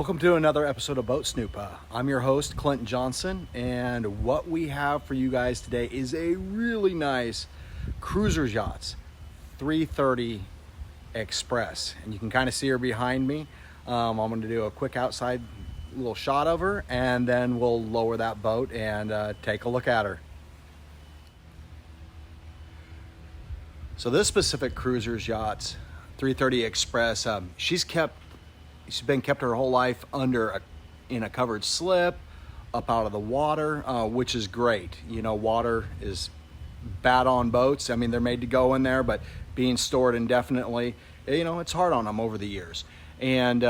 Welcome to another episode of Boat Snoop. I'm your host, Clinton Johnson, and what we have for you guys today is a really nice Cruisers Yachts 330 Express. And you can kind of see her behind me. I'm going to do a quick outside little shot of her, and then we'll lower that boat and take a look at her. So this specific Cruisers Yachts 330 Express, she's been kept her whole life in a covered slip, up out of the water, which is great. You know, water is bad on boats. I mean, they're made to go in there, but being stored indefinitely, you know, it's hard on them over the years. And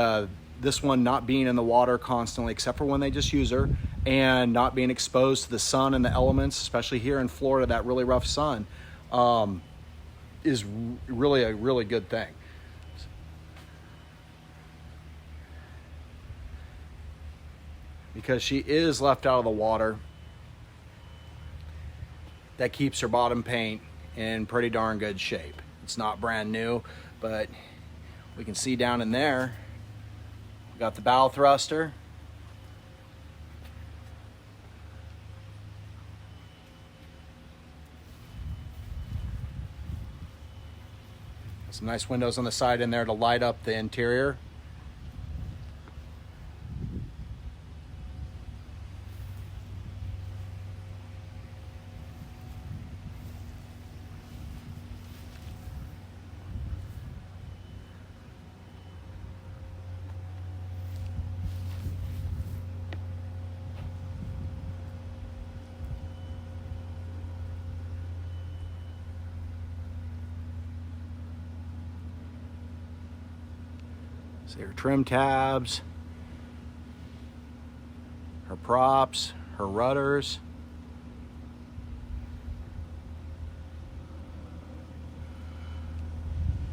this one not being in the water constantly, except for when they just use her, and not being exposed to the sun and the elements, especially here in Florida, that really rough sun, is really a really good thing. Because she is left out of the water, that keeps her bottom paint in pretty darn good shape. It's not brand new, but we can see down in there, we got the bow thruster. Some nice windows on the side in there to light up the interior. See her trim tabs, her props, her rudders.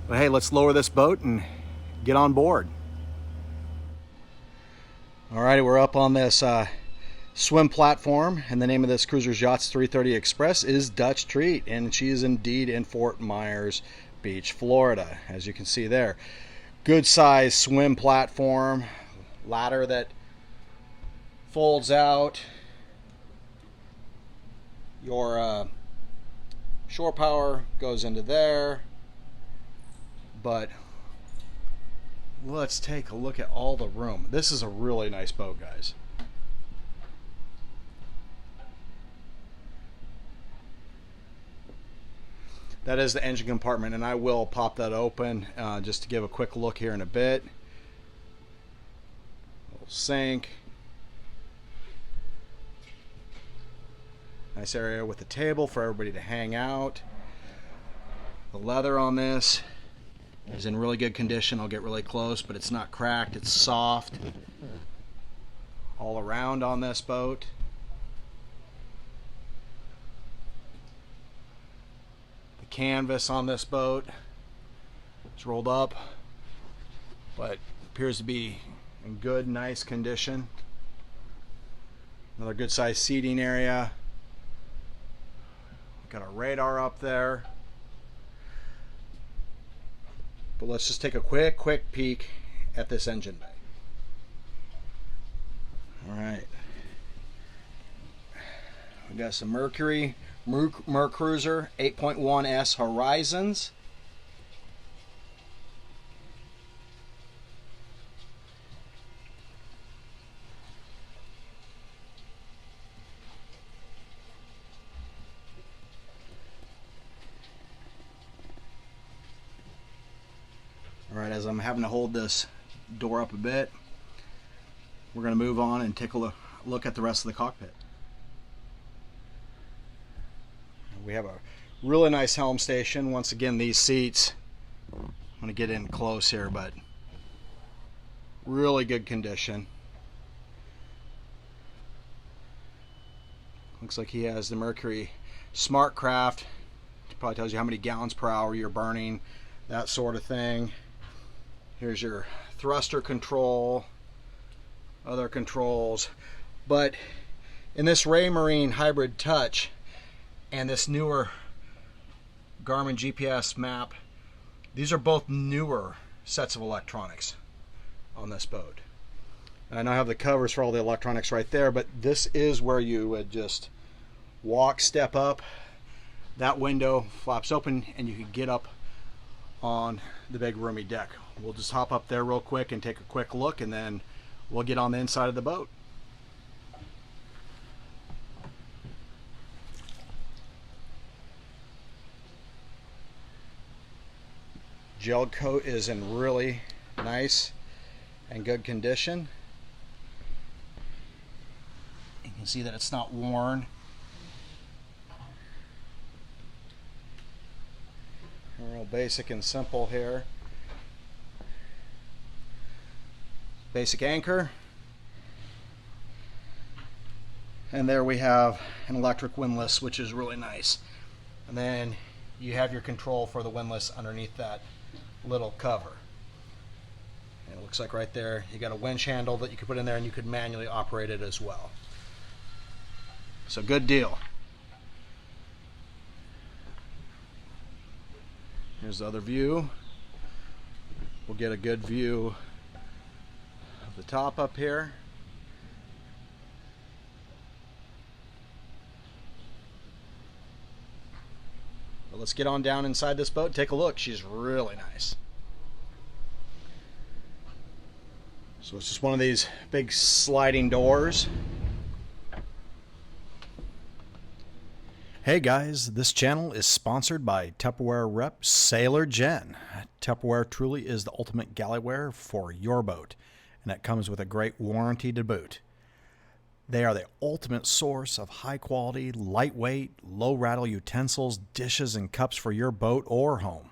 But hey, let's lower this boat and get on board. All right, we're up on this swim platform, and the name of this Cruisers Yachts 330 Express is Dutch Treat, and she is indeed in Fort Myers Beach, Florida, as you can see there. Good size swim platform, ladder that folds out. Your shore power goes into there. But let's take a look at all the room. This is a really nice boat, guys. That is the engine compartment, and I will pop that open just to give a quick look here in a bit. Little sink. Nice area with a table for everybody to hang out. The leather on this is in really good condition. I'll get really close, but it's not cracked. It's soft. All around on this boat. Canvas on this boat is rolled up, but appears to be in good, nice condition. Another good sized seating area. Got our radar up there. But let's just take a quick peek at this engine bay. All right, we got some Mercury Mercruiser 8.1S Horizons. All right, as I'm having to hold this door up a bit, we're going to move on and take a look at the rest of the cockpit. We have a really nice Helm Station. Once again, these seats, I'm going to get in close here, but really good condition. Looks like he has the Mercury SmartCraft. It probably tells you how many gallons per hour you're burning, that sort of thing. Here's your thruster control, other controls. But in this Raymarine Hybrid Touch and this newer Garmin GPS map, these are both newer sets of electronics on this boat. And I know I have the covers for all the electronics right there, but this is where you would just walk, step up, that window flaps open, and you can get up on the big roomy deck. We'll just hop up there real quick and take a quick look, and then we'll get on the inside of the boat. Gel coat is in really nice and good condition. You can see that it's not worn. Real basic and simple here. Basic anchor. And there we have an electric windlass, which is really nice. And then you have your control for the windlass underneath that little cover. And it looks like right there you got a winch handle that you could put in there, and you could manually operate it as well. So good deal. Here's the other view. We'll get a good view of the top up here. But let's get on down inside this boat, take a look. She's really nice. So it's just one of these big sliding doors. Hey guys, this channel is sponsored by Tupperware rep Sailor Jen. Tupperware truly is the ultimate galley-ware for your boat, and it comes with a great warranty to boot. They are the ultimate source of high-quality, lightweight, low-rattle utensils, dishes, and cups for your boat or home.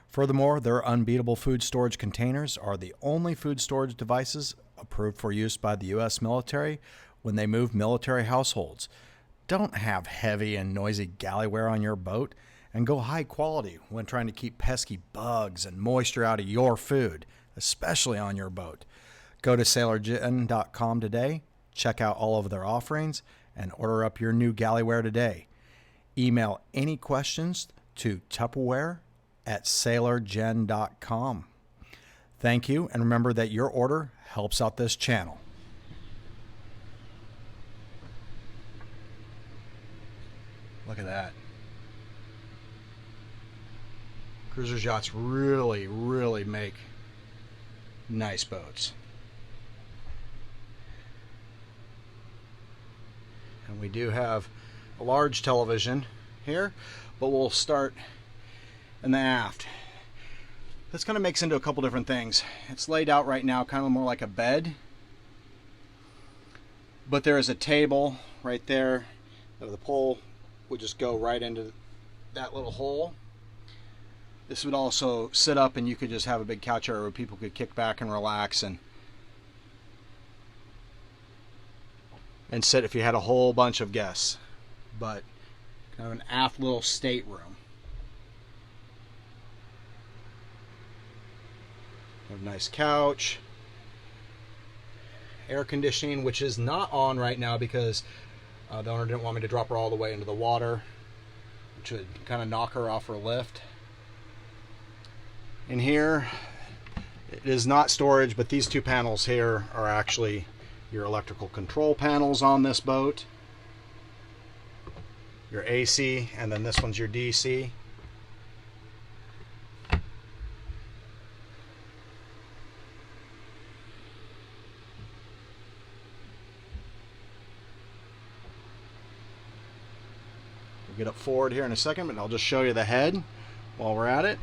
Furthermore, their unbeatable food storage containers are the only food storage devices approved for use by the U.S. military when they move military households. Don't have heavy and noisy galley-ware on your boat, and go high quality when trying to keep pesky bugs and moisture out of your food, especially on your boat. Go to sailorjen.com today, check out all of their offerings, and order up your new galley-ware today. Email any questions to tupperware@sailorjen.com. Thank you, and remember that your order helps out this channel. Look at that. Cruisers Yachts really, really make nice boats. And we do have a large television here, but we'll start in the aft. This kind of makes into a couple different things. It's laid out right now kind of more like a bed, but there is a table right there. The pole would just go right into that little hole. This would also sit up, and you could just have a big couch area where people could kick back and relax and sit if you had a whole bunch of guests. But kind of an aft little stateroom. A nice couch. Air conditioning, which is not on right now because the owner didn't want me to drop her all the way into the water, which would kind of knock her off her lift. In here, it is not storage, but these two panels here are actually your electrical control panels on this boat. Your AC, and then this one's your DC. We'll get up forward here in a second, but I'll just show you the head while we're at it.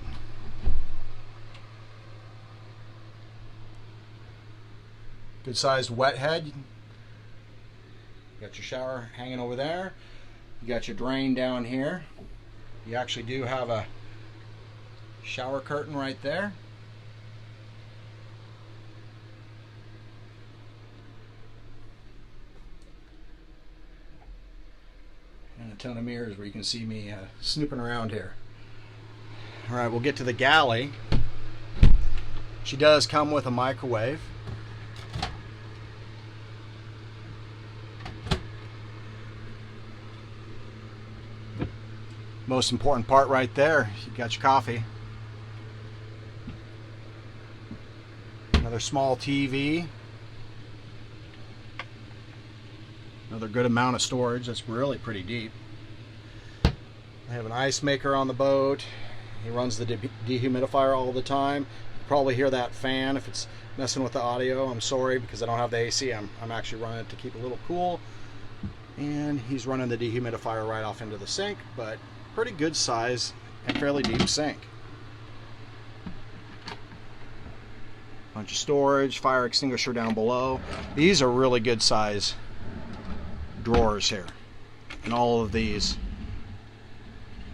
Good sized wet head. You got your shower hanging over there. You got your drain down here. You actually do have a shower curtain right there. And a ton of mirrors where you can see me snooping around here. Alright, we'll get to the galley. She does come with a microwave. Most important part right there, you got your coffee. Another small TV. Another good amount of storage. That's really pretty deep. I have an ice maker on the boat. He runs the dehumidifier all the time. You probably hear that fan if it's messing with the audio. I'm sorry because I don't have the AC. I'm actually running it to keep it a little cool. And he's running the dehumidifier right off into the sink, but pretty good size and fairly deep sink. Bunch of storage, fire extinguisher down below. These are really good size drawers here. And all of these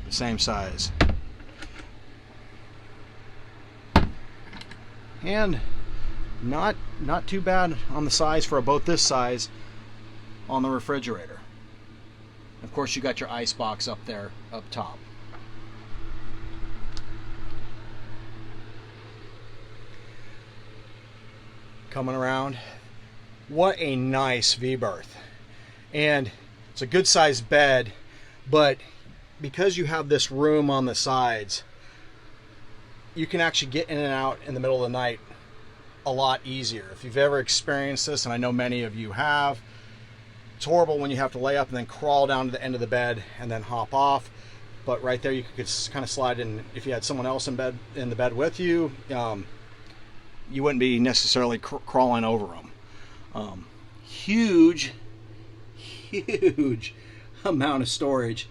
the same size. And not too bad on the size for a boat this size on the refrigerator. Of course, you got your ice box up there up top. Coming around, what a nice V-berth. And it's a good sized bed, but because you have this room on the sides, you can actually get in and out in the middle of the night a lot easier. If you've ever experienced this, and I know many of you have, it's horrible when you have to lay up and then crawl down to the end of the bed and then hop off. But right there, you could kind of slide in. If you had someone else in the bed with you, you wouldn't be necessarily crawling over them. Huge amount of storage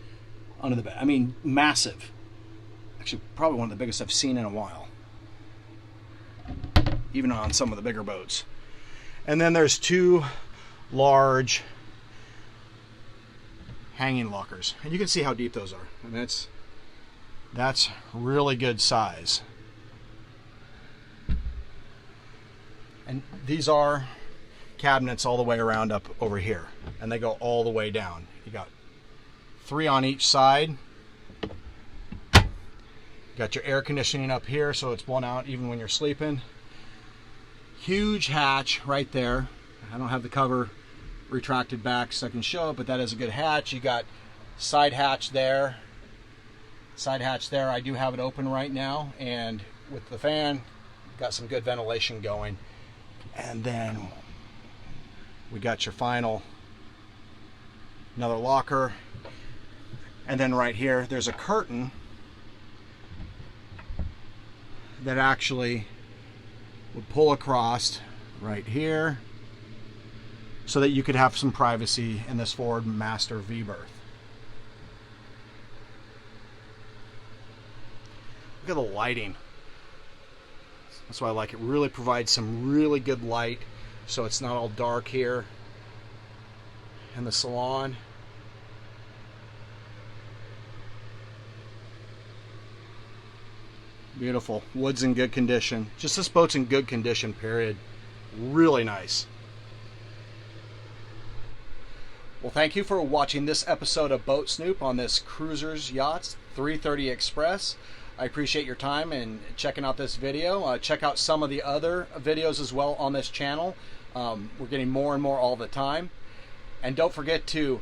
under the bed. I mean, massive. Actually, probably one of the biggest I've seen in a while, even on some of the bigger boats. And then there's two large hanging lockers, and you can see how deep those are. I mean, that's really good size. And these are cabinets all the way around up over here, and they go all the way down. You got 3 on each side. You got your air conditioning up here, so it's blown out even when you're sleeping. Huge hatch right there. I don't have the cover retracted back so I can show it, but that is a good hatch. You got side hatch there. Side hatch there. I do have it open right now, and with the fan, got some good ventilation going. And then we got your final, another locker. And then right here, there's a curtain that actually would pull across right here so that you could have some privacy in this Ford Master V-berth. Look at the lighting. That's why I like it. Really provides some really good light, so it's not all dark here in the salon. Beautiful. Wood's in good condition. Just this boat's in good condition, period. Really nice. Well, thank you for watching this episode of Boat Snoop on this Cruisers Yachts 330 Express. I appreciate your time and checking out this video. Check out some of the other videos as well on this channel. We're getting more and more all the time. And don't forget to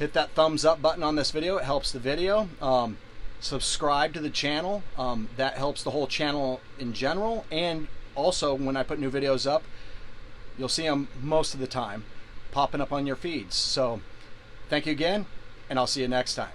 hit that thumbs up button on this video. It helps the video. Subscribe to the channel. That helps the whole channel in general. And also, when I put new videos up, you'll see them most of the time popping up on your feeds. So thank you again, and I'll see you next time.